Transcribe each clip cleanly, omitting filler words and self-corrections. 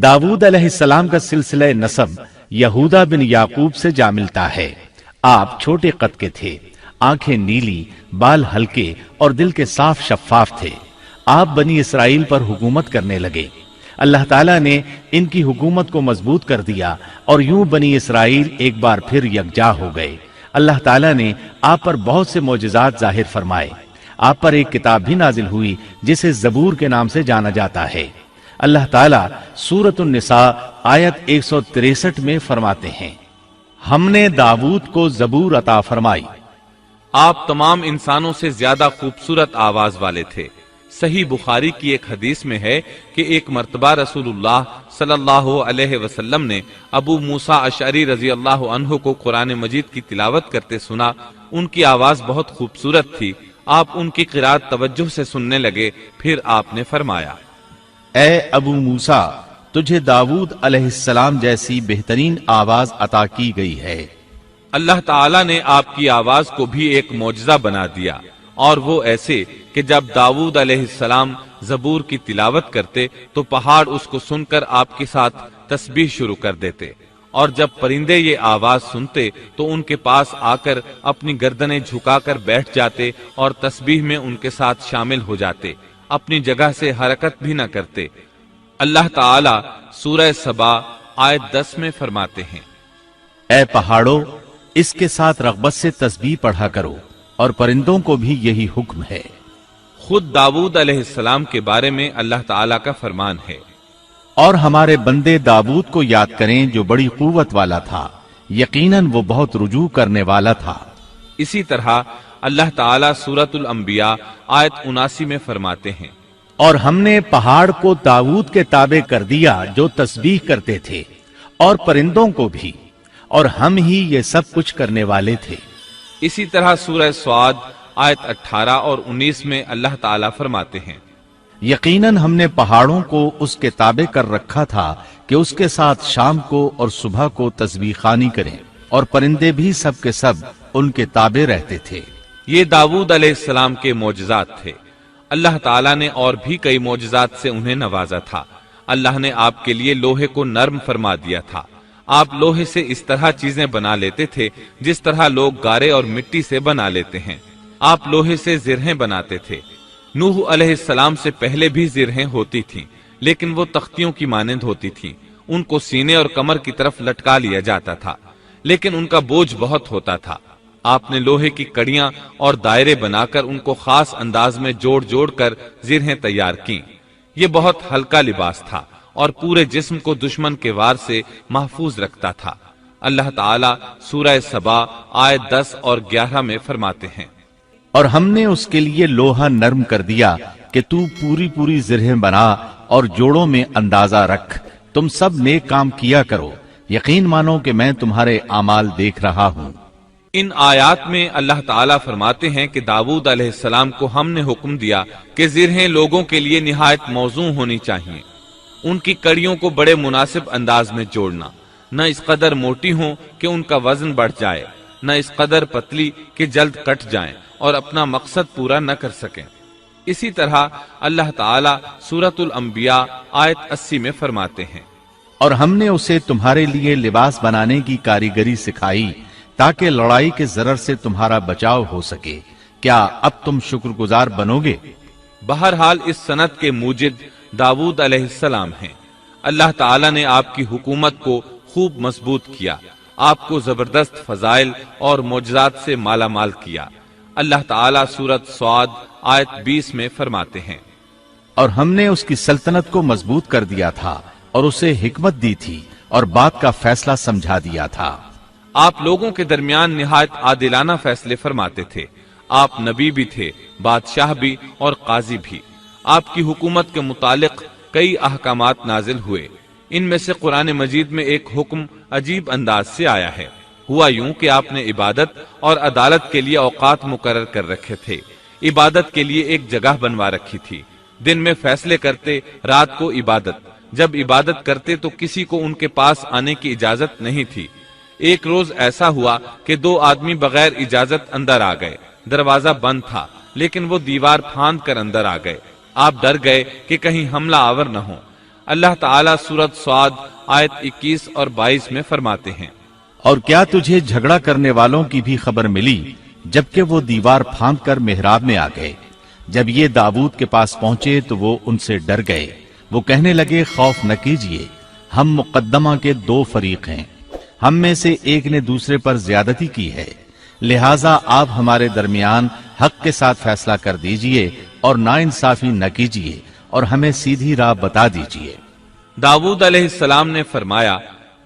दाऊद अलैहिस्सलाम का सिलसिला नसब यहूदा बिन याकूब से जा मिलता है। आप छोटे कद के थे, आंखें नीली, बाल हल्के और दिल के साफ शफाफ थे। आप बनी इसराइल पर हुकूमत करने लगे। अल्लाह ताला ने इनकी हुकूमत को मजबूत कर दिया और यूं बनी इसराइल एक बार फिर यकजा हो गए। अल्लाह ताला ने आप पर बहुत से मोजज़ात जाहिर फरमाए। आप पर एक किताब भी नाजिल हुई जिसे ज़बूर के नाम से जाना जाता है। अल्लाह ताला सूरत निसा आयत 163 में फरमाते हैं, हमने दाऊद को ज़बूर अता फरमाई। आप तमाम इंसानों से ज्यादा खूबसूरत आवाज वाले थे। सही बुखारी की एक हदीस में है कि एक मर्तबा रसूलुल्लाह सल्लल्लाहु अलैहि वसल्लम ने अबू मूसा अशअरी रजी अल्लाह अन्हु को कुरान मजीद की तिलावत करते सुना। उनकी आवाज बहुत खूबसूरत थी। आप उनकी क़िरात तवज्जुह से सुनने लगे। फिर आपने फरमाया, ए अबू मूसा, तुझे दाऊद अलैहिस्सलाम जैसी बेहतरीन आवाज अता की गई है। अल्लाह ताला ने आपकी आवाज को भी एक मौजज़ा बना दिया, और वो ऐसे कि जब दाऊद अलैहिस्सलाम ज़बूर की तिलावत करते तो पहाड़ उसको सुनकर आपके साथ तस्बीह शुरू कर देते, और जब परिंदे ये आवाज सुनते तो उनके पास आकर अपनी गर्दनें झुकाकर बैठ जाते और तस्बीह में उनके साथ शामिल हो जाते, अपनी जगह से हरकत भी न करते। अल्लाह ताला सूरह सबा आयत 10 में फरमाते हैं, ए पहाड़ों, इसके साथ रग़बत से तस्बीह पढ़ा करो, और परिंदों को भी यही हुक्म है। खुद दाऊद अलैहिस्सलाम के बारे में अल्लाह ताला का फरमान है, और हमारे बंदे दाऊद को याद करें जो बड़ी कुव्वत वाला था, यकीनन वो बहुत रुजू करने वाला था। इसी तरह अल्लाह ताला सूरतुल अंबिया आयत 79 में फरमाते हैं, और हमने पहाड़ को दाऊद के ताबे कर दिया जो तस्बीह करते थे, और परिंदों को भी, और हम ही ये सब कुछ करने वाले थे। इसी तरह सूरह स्वाद आयत 18 और 19 में अल्लाह ताला फरमाते हैं, यकीनन हमने पहाड़ों को उसके ताबे कर रखा था कि उसके साथ शाम को और सुबह को तस्बीह खानी करें, और परिंदे भी सब के सब उनके ताबे रहते थे। ये दाऊद अलैहिस्सलाम के मोजज़ात थे। अल्लाह ताला ने और भी कई मोजज़ात से उन्हें नवाजा था। अल्लाह ने आपके लिए लोहे को नर्म फरमा दिया था। आप लोहे से इस तरह चीजें बना लेते थे जिस तरह लोग गारे और मिट्टी से बना लेते हैं। आप लोहे से जिरहें बनाते थे। नूह अलैहिस्सलाम से पहले भी जिरहें होती थीं, लेकिन वो तख्तियों की मानंद होती थीं। उनको सीने और कमर की तरफ लटका लिया जाता था, लेकिन उनका बोझ बहुत होता था। आपने लोहे की कड़ियां और दायरे बनाकर उनको खास अंदाज में जोड़ जोड़ कर जिरहें तैयार की। ये बहुत हल्का लिबास था और पूरे जिस्म को दुश्मन के वार से महफूज रखता था। अल्लाह ताला सूरह सबा आयत 10 और 11 में फरमाते हैं, और हमने उसके लिए लोहा नर्म कर दिया कि तू पूरी पूरी जिरहें बना और जोड़ों में अंदाजा रख। तुम सब नेक काम किया करो, यकीन मानो कि मैं तुम्हारे आमाल देख रहा हूं। इन आयात में अल्लाह ताला फरमाते हैं कि दाऊद अलैहिस्सलाम को हमने हुक्म दिया कि जिरहें लोगों के लिए निहायत मौजू होनी चाहिए। उनकी कड़ियों को बड़े मुनासिब अंदाज में जोड़ना, न इस कदर मोटी हो कि उनका वजन बढ़ जाए, न इस कदर पतली कि जल्द कट जाएं और अपना मकसद पूरा न कर सकें। इसी तरह अल्लाह ताला सूरतुल अंबिया आयत 80 में फरमाते हैं, और हमने उसे तुम्हारे लिए लिबास बनाने की कारीगरी सिखाई ताकि लड़ाई के जरर से तुम्हारा बचाव हो सके। क्या अब तुम शुक्रगुजार बनोगे? बहरहाल इस सनत के मूजिद दाऊद अलैहिस्सलाम हैं। अल्लाह ताला ने आपकी हुकूमत को खूब मजबूत किया, आपको जबरदस्त फजाइल और मोजज़ात से माला माल किया। अल्लाह ताला सूरत स्वाद आयत 20 में फरमाते हैं, और हमने उसकी सल्तनत को मजबूत कर दिया था और उसे हिकमत दी थी और बात का फैसला समझा दिया था। आप लोगों के दरमियान निहायत आदिलाना फैसले फरमाते थे। आप नबी भी थे, बादशाह भी और काजी भी। आपकी हुकूमत के मुतालिक कई अहकामात नाजिल हुए। इनमें से कुरान मजीद में एक हुक्म अजीब अंदाज से आया है। हुआ यूं कि आपने इबादत और अदालत के लिए औकात मुकर्रर कर रखे थे। इबादत के लिए एक जगह बनवा रखी थी। दिन में फैसले करते, रात को इबादत। जब इबादत करते तो किसी को उनके पास आने की इजाजत नहीं थी। एक रोज ऐसा हुआ कि 2 आदमी बगैर इजाजत अंदर आ गए। दरवाजा बंद था, लेकिन वो दीवार फांद कर अंदर आ गए। आप डर गए कि कहीं हमला आवर न हो। اللہ تعالیٰ سورۃ صاد آیت 21 اور 22 میں فرماتے ہیں، اور کیا تجھے جھگڑا کرنے والوں کی بھی خبر ملی جبکہ وہ دیوار پھاند کر محراب میں آ گئے؟ جب یہ داؤد کے پاس پہنچے تو وہ ان سے ڈر گئے۔ وہ کہنے لگے، خوف نہ کیجیے، ہم مقدمہ کے 2 فریق ہیں، ہم میں سے ایک نے دوسرے پر زیادتی کی ہے، لہٰذا آپ ہمارے درمیان حق کے ساتھ فیصلہ کر دیجئے اور ناانصافی نہ کیجیے اور ہمیں سیدھی راہ بتا دیجیے۔ داؤد علیہ السلام نے فرمایا،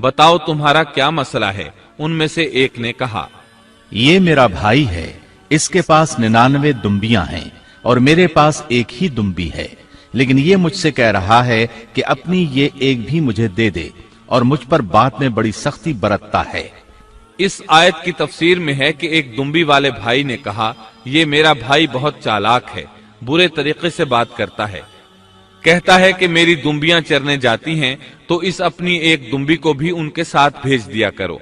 بتاؤ تمہارا کیا مسئلہ ہے؟ ان میں سے ایک نے کہا، یہ میرا بھائی ہے، اس کے پاس 99 دمبیاں ہیں اور میرے پاس ایک ہی دمبی ہے، لیکن یہ مجھ سے کہہ رہا ہے کہ اپنی یہ ایک بھی مجھے دے دے اور مجھ پر بات میں بڑی سختی برتتا ہے۔ اس آیت کی تفسیر میں ہے کہ ایک دمبی والے بھائی نے کہا، یہ میرا بھائی بہت چالاک ہے، برے طریقے سے بات کرتا ہے، کہتا ہے کہ میری دمبیاں چرنے جاتی ہیں تو اس اپنی ایک دمبی کو بھی ان کے ساتھ بھیج دیا کرو۔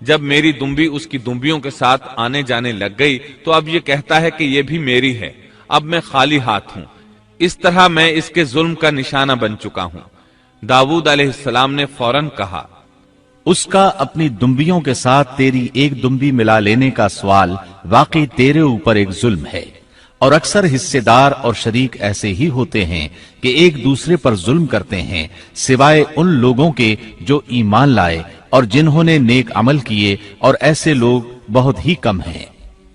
جب میری دمبی اس کی دمبیوں کے ساتھ آنے جانے لگ گئی تو اب یہ کہتا ہے کہ یہ بھی میری ہے، اب میں خالی ہاتھ ہوں، اس طرح میں اس کے ظلم کا نشانہ بن چکا ہوں۔ داؤد علیہ السلام نے فوراً کہا، اس کا اپنی دمبیوں کے ساتھ تیری ایک دمبی ملا لینے کا سوال واقعی تیرے اوپر ایک ظلم ہے، اور اکثر حصے دار اور شریک ایسے ہی ہوتے ہیں کہ ایک دوسرے پر ظلم کرتے ہیں، سوائے ان لوگوں کے جو ایمان لائے اور جنہوں نے نیک عمل کیے، اور ایسے لوگ بہت ہی کم ہیں۔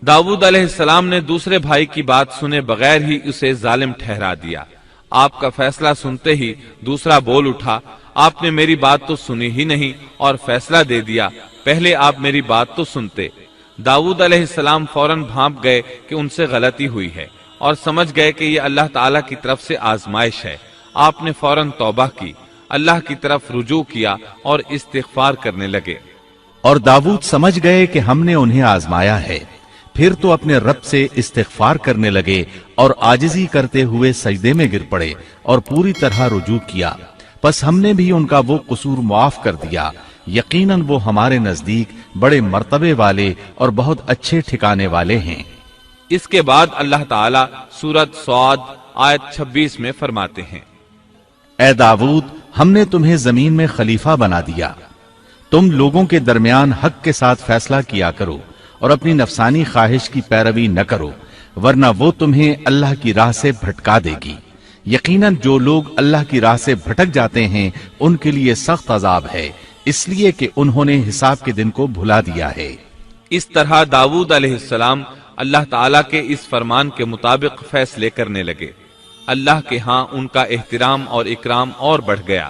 داؤد علیہ السلام نے دوسرے بھائی کی بات سنے بغیر ہی اسے ظالم ٹھہرا دیا۔ آپ کا فیصلہ سنتے ہی دوسرا بول اٹھا، آپ نے میری بات تو سنی ہی نہیں اور فیصلہ دے دیا، پہلے آپ میری بات تو سنتے۔ داؤد علیہ السلام فوراً بھانپ گئے کہ ان سے غلطی ہوئی ہے اور سمجھ گئے کہ یہ اللہ تعالیٰ کی طرف سے آزمائش ہے۔ آپ نے فوراً توبہ کی، اللہ کی طرف رجوع کیا اور استغفار کرنے لگے۔ اور داؤد سمجھ گئے کہ ہم نے انہیں آزمایا ہے، پھر تو اپنے رب سے استغفار کرنے لگے اور عاجزی کرتے ہوئے سجدے میں گر پڑے اور پوری طرح رجوع کیا۔ پس ہم نے بھی ان کا وہ قصور معاف کر دیا، یقیناً وہ ہمارے نزدیک بڑے مرتبے والے اور بہت اچھے ٹھکانے والے ہیں۔ اس کے بعد اللہ تعالیٰ سورۃ صاد آیت 26 میں فرماتے ہیں، اے داؤد، ہم نے تمہیں زمین میں خلیفہ بنا دیا، تم لوگوں کے درمیان حق کے ساتھ فیصلہ کیا کرو اور اپنی نفسانی خواہش کی پیروی نہ کرو، ورنہ وہ تمہیں اللہ کی راہ سے بھٹکا دے گی۔ یقیناً جو لوگ اللہ کی راہ سے بھٹک جاتے ہیں ان کے لیے سخت عذاب ہے، اس لیے کہ انہوں نے حساب کے دن کو بھلا دیا ہے۔ اس طرح داؤد علیہ السلام اللہ تعالیٰ کے اس فرمان کے مطابق فیصلے کرنے لگے۔ اللہ کے ہاں ان کا احترام اور اکرام اور بڑھ گیا۔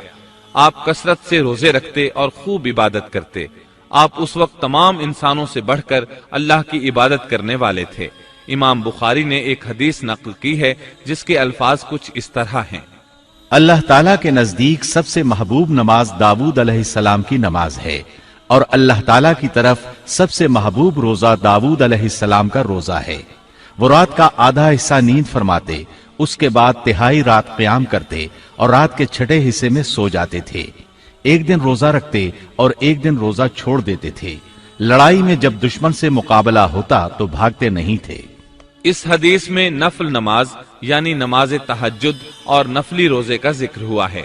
آپ کثرت سے روزے رکھتے اور خوب عبادت کرتے۔ آپ اس وقت تمام انسانوں سے بڑھ کر اللہ کی عبادت کرنے والے تھے۔ امام بخاری نے ایک حدیث نقل کی ہے جس کے الفاظ کچھ اس طرح ہیں، اللہ تعالیٰ کے نزدیک سب سے محبوب نماز داؤد علیہ السلام کی نماز ہے، اور اللہ تعالیٰ کی طرف سب سے محبوب روزہ داؤد علیہ السلام کا روزہ ہے۔ وہ رات کا آدھا حصہ نیند فرماتے، اس کے بعد تہائی رات قیام کرتے اور رات کے چھٹے حصے میں سو جاتے تھے۔ ایک دن روزہ رکھتے اور ایک دن روزہ چھوڑ دیتے تھے۔ لڑائی میں جب دشمن سے مقابلہ ہوتا تو بھاگتے نہیں تھے۔ اس حدیث میں نفل نماز یعنی نماز تہجد اور نفلی روزے کا ذکر ہوا ہے۔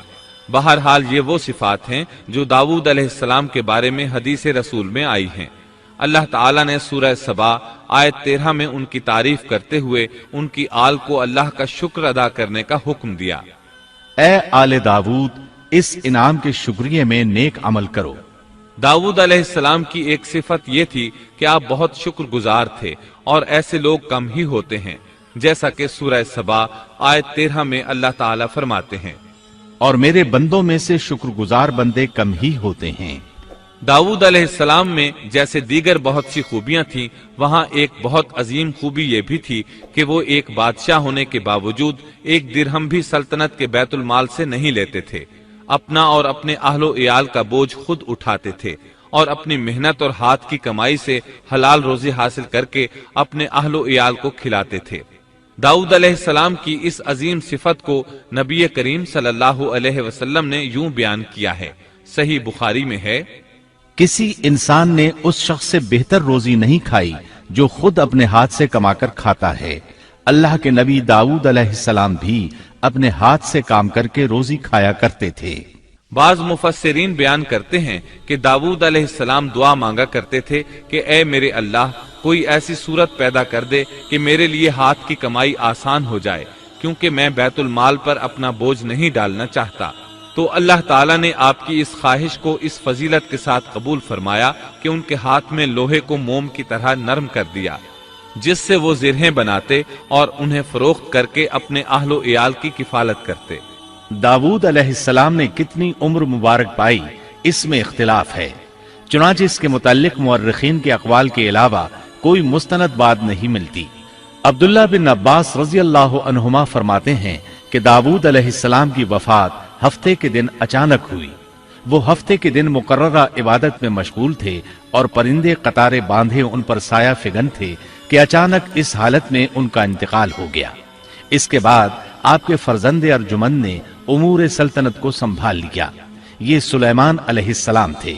بہرحال یہ وہ صفات ہیں جو داؤد علیہ السلام کے بارے میں حدیث رسول میں آئی ہیں۔ اللہ تعالیٰ نے سورہ سبا آیت 13 میں ان کی تعریف کرتے ہوئے ان کی آل کو اللہ کا شکر ادا کرنے کا حکم دیا۔ اے آل داؤد، اس انعام کے شکریہ میں نیک عمل کرو۔ داؤد علیہ السلام کی ایک صفت یہ تھی کہ آپ بہت شکر گزار تھے، اور ایسے لوگ کم ہی ہوتے ہیں، جیسا کہ سورہ سبا آیت 13 میں اللہ تعالیٰ فرماتے ہیں، اور میرے بندوں میں سے شکر گزار بندے کم ہی ہوتے ہیں۔ داؤد علیہ السلام میں جیسے دیگر بہت سی خوبیاں تھیں، وہاں ایک بہت عظیم خوبی یہ بھی تھی کہ وہ ایک بادشاہ ہونے کے باوجود ایک درہم بھی سلطنت کے بیت المال سے نہیں لیتے تھے، اپنا اور اپنے اہل و عیال کا بوجھ خود اٹھاتے تھے، اور اپنی محنت اور ہاتھ کی کمائی سے حلال روزی حاصل کر کے اپنے اہل و عیال کو کھلاتے تھے۔ داؤد علیہ السلام کی اس عظیم صفت کو نبی کریم صلی اللہ علیہ وسلم نے یوں بیان کیا ہے، صحیح بخاری میں ہے، کسی انسان نے اس شخص سے بہتر روزی نہیں کھائی جو خود اپنے ہاتھ سے کما کر کھاتا ہے۔ اللہ کے نبی داؤد علیہ السلام بھی अपने हाथ से काम करके रोजी खाया करते थे। बाज मुफस्सिरीन बयान करते हैं कि दाऊद अलैहिस्सलाम दुआ मांगा करते थे कि ऐ मेरे अल्लाह, कोई ऐसी सूरत पैदा कर दे कि मेरे लिए हाथ की कमाई आसान हो जाए, क्योंकि मैं बैतुल माल पर अपना बोझ नहीं डालना चाहता। तो अल्लाह ताला ने आपकी इस ख्वाहिश को इस फजीलत के साथ कबूल फरमाया कि उनके हाथ में लोहे को मोम की तरह नरम कर दिया, जिससे वो जिरहें बनाते और उन्हें फरोख्त करके अपने अहलो इयाल की किफालत करते। दाऊद अलैहिस्सलाम ने कितनी उम्र मुबारक पाई, इसमें इख्तिलाफ है। चुनांचे इसके मुताल्लिक मुअर्रिखीन के अक़वाल के अलावा कोई मुस्तनद बात नहीं मिलती। अब्दुल्लाह बिन अब्बास रज़ियल्लाहु अन्हुमा फरमाते हैं कि दाऊद अलैहिस्सलाम की वफात हफ्ते के दिन अचानक हुई। वो हफ्ते के दिन मुकर्ररा इबादत में मशगूल थे और परिंदे कतारे बांधे उन पर साया फिगन थे कि अचानक इस हालत में उनका इंतकाल हो गया। इसके बाद आपके फर्जंदे अर्जुमंद ने उमूर सल्तनत को संभाल लिया। ये सुलेमान अलैहिस्सलाम थे।